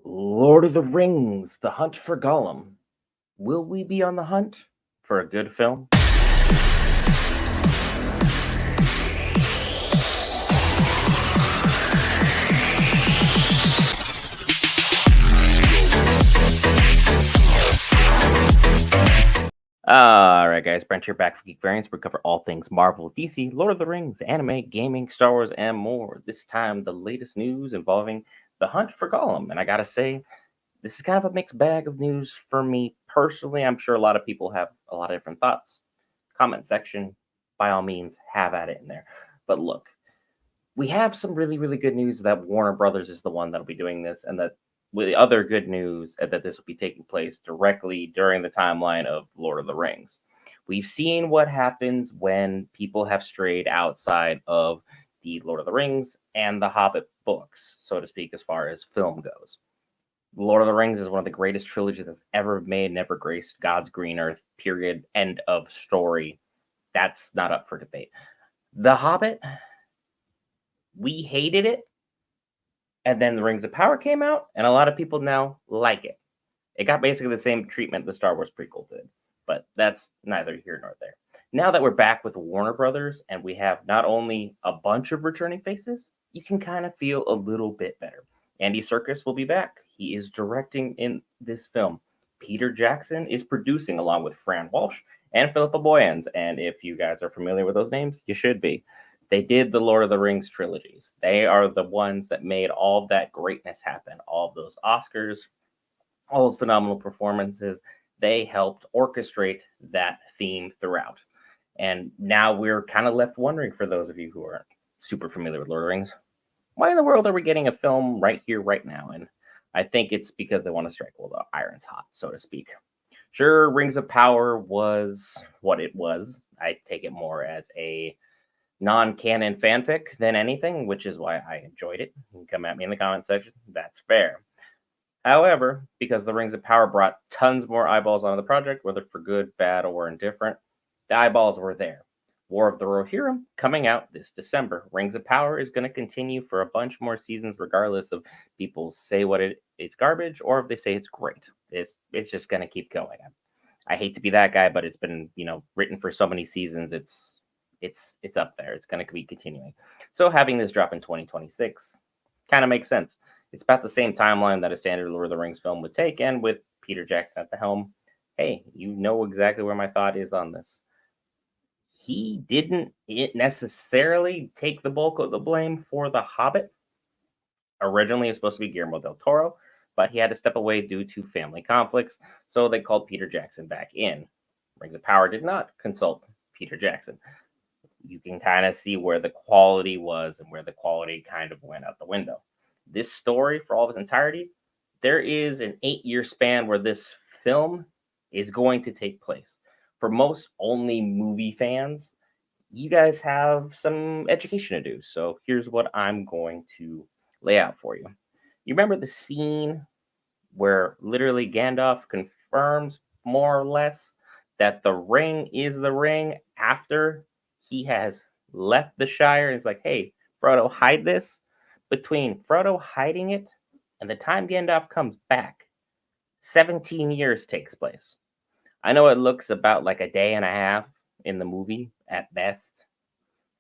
Lord of the Rings, The Hunt for Gollum. Will we be on the hunt for a good film? All right, guys, Brent here back for Geek Variants. We cover all things Marvel, DC, Lord of the Rings, anime, gaming, Star Wars, and more. This time, the latest news involving The Hunt for Gollum. And I gotta say, this is kind of a mixed bag of news for me personally. I'm sure a lot of people have a lot of different thoughts. Comment section, by all means, have at it in there. But look, we have some really, really good news that Warner Brothers is the one that'll be doing this, and that with the other good news that this will be taking place directly during the timeline of Lord of the Rings. We've seen what happens when people have strayed outside of the Lord of the Rings and the Hobbit books, so to speak, as far as film goes. Lord of the Rings is one of the greatest trilogies that's ever made, never graced God's green earth, period. End of story. That's not up for debate. The Hobbit, we hated it. And then the Rings of Power came out, and a lot of people now like it. It got basically the same treatment the Star Wars prequel did, but that's neither here nor there. Now that we're back with Warner Brothers and we have not only a bunch of returning faces, you can kind of feel a little bit better. Andy Serkis will be back. He is directing in this film. Peter Jackson is producing along with Fran Walsh and Philippa Boyens. And if you guys are familiar with those names, you should be. They did the Lord of the Rings trilogies. They are the ones that made all that greatness happen, all of those Oscars, all those phenomenal performances. They helped orchestrate that theme throughout. And now we're kind of left wondering, for those of you who aren't super familiar with Lord of the Rings, why in the world are we getting a film right here, right now? And I think it's because they want to strike while the iron's hot, so to speak. Sure, Rings of Power was what it was. I take it more as a non-canon fanfic than anything, which is why I enjoyed it. You can come at me in the comment section. That's fair. However, because the Rings of Power brought tons more eyeballs onto the project, whether for good, bad, or indifferent, the eyeballs were there. War of the Rohirrim coming out this December. Rings of Power is going to continue for a bunch more seasons, regardless of people say it's garbage or if they say it's great. It's just going to keep going. I hate to be that guy, but it's been written for so many seasons. It's up there. It's going to be continuing. So having this drop in 2026 kind of makes sense. It's about the same timeline that a standard Lord of the Rings film would take, and with Peter Jackson at the helm, hey, you know exactly where my thought is on this. He didn't necessarily take the bulk of the blame for The Hobbit. Originally, it was supposed to be Guillermo del Toro, but he had to step away due to family conflicts, so they called Peter Jackson back in. Rings of Power did not consult Peter Jackson. You can kind of see where the quality was and where the quality kind of went out the window. This story, for all of its entirety, there is an 8-year span where this film is going to take place. For most only movie fans, you guys have some education to do. So here's what I'm going to lay out for you. You remember the scene where literally Gandalf confirms more or less that the ring is the ring after he has left the Shire? It's like, hey, Frodo, hide this. Between Frodo hiding it and the time Gandalf comes back, 17 years takes place. I know it looks about like a day and a half in the movie at best.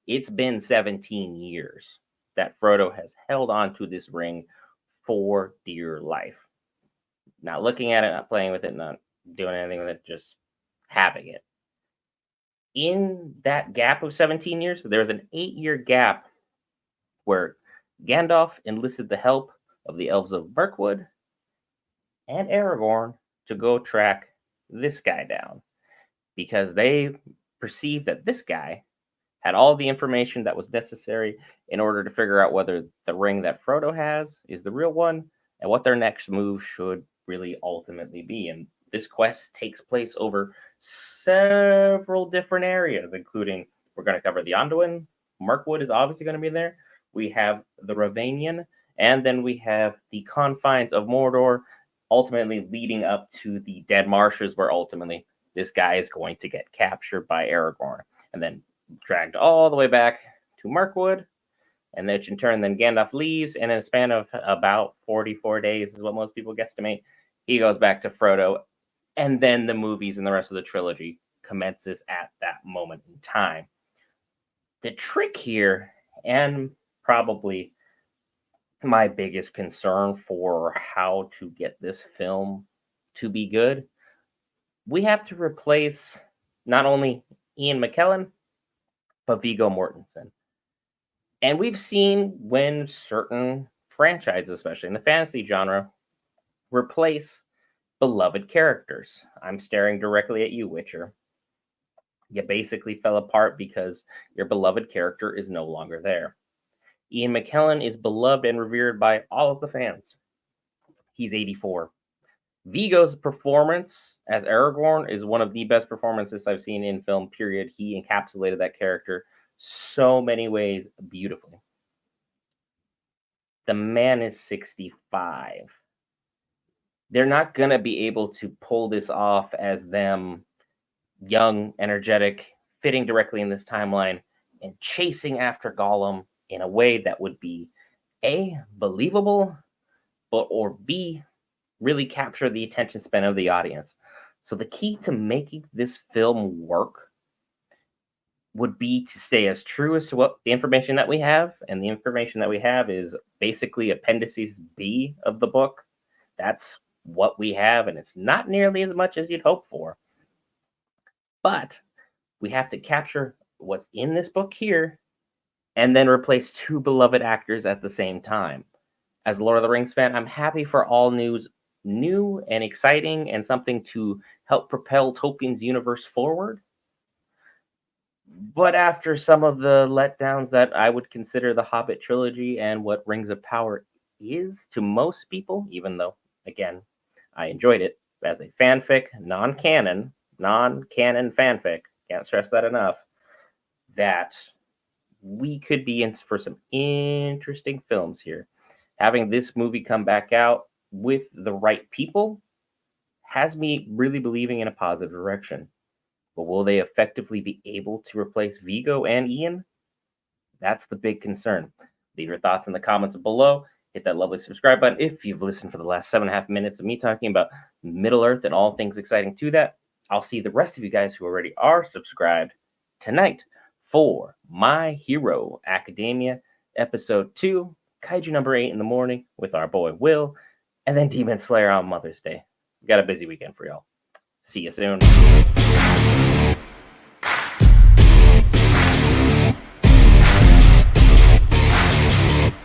It's been 17 years that Frodo has held on to this ring for dear life. Not looking at it, not playing with it, not doing anything with it, just having it. In that gap of 17 years, there's an 8-year gap where Gandalf enlisted the help of the elves of Mirkwood and Aragorn to go track this guy down, because they perceived that this guy had all the information that was necessary in order to figure out whether the ring that Frodo has is the real one and what their next move should really ultimately be. And this quest takes place over several different areas, including, we're going to cover the Anduin. Mirkwood is obviously going to be there. We have the Ravanian, and then we have the confines of Mordor, ultimately leading up to the Dead Marshes, where ultimately this guy is going to get captured by Aragorn and then dragged all the way back to Mirkwood, And then in turn, then Gandalf leaves, and in a span of about 44 days is what most people guesstimate, he goes back to Frodo, and then the movies and the rest of the trilogy commences at that moment in time. The trick here, and probably my biggest concern for how to get this film to be good, we have to replace not only Ian McKellen, but Viggo Mortensen. And we've seen when certain franchises, especially in the fantasy genre, replace beloved characters. I'm staring directly at you, Witcher. You basically fell apart because your beloved character is no longer there. Ian McKellen is beloved and revered by all of the fans. He's 84. Viggo's performance as Aragorn is one of the best performances I've seen in film, period. He encapsulated that character so many ways beautifully. The man is 65. They're not going to be able to pull this off as them young, energetic, fitting directly in this timeline and chasing after Gollum in a way that would be A, believable, or B, really capture the attention span of the audience. So the key to making this film work would be to stay as true as to what the information that we have, and the information that we have is basically appendices B of the book. That's what we have, and it's not nearly as much as you'd hope for. But we have to capture what's in this book here and then replace two beloved actors at the same time. As a Lord of the Rings fan, I'm happy for all news, new and exciting, and something to help propel Tolkien's universe forward. But after some of the letdowns that I would consider the Hobbit trilogy and what Rings of Power is to most people, even though, again, I enjoyed it as a fanfic, non-canon fanfic, can't stress that enough, that we could be in for some interesting films here. Having this movie come back out with the right people has me really believing in a positive direction. But will they effectively be able to replace Viggo and Ian? That's the big concern. Leave your thoughts in the comments below. Hit that lovely subscribe button if you've listened for the last 7.5 minutes of me talking about Middle-earth and all things exciting to that. I'll see the rest of you guys who already are subscribed tonight for My Hero Academia Episode 2, Kaiju number 8 in the morning with our boy Will, and then Demon Slayer on Mother's Day. Got a busy weekend for y'all. See you soon.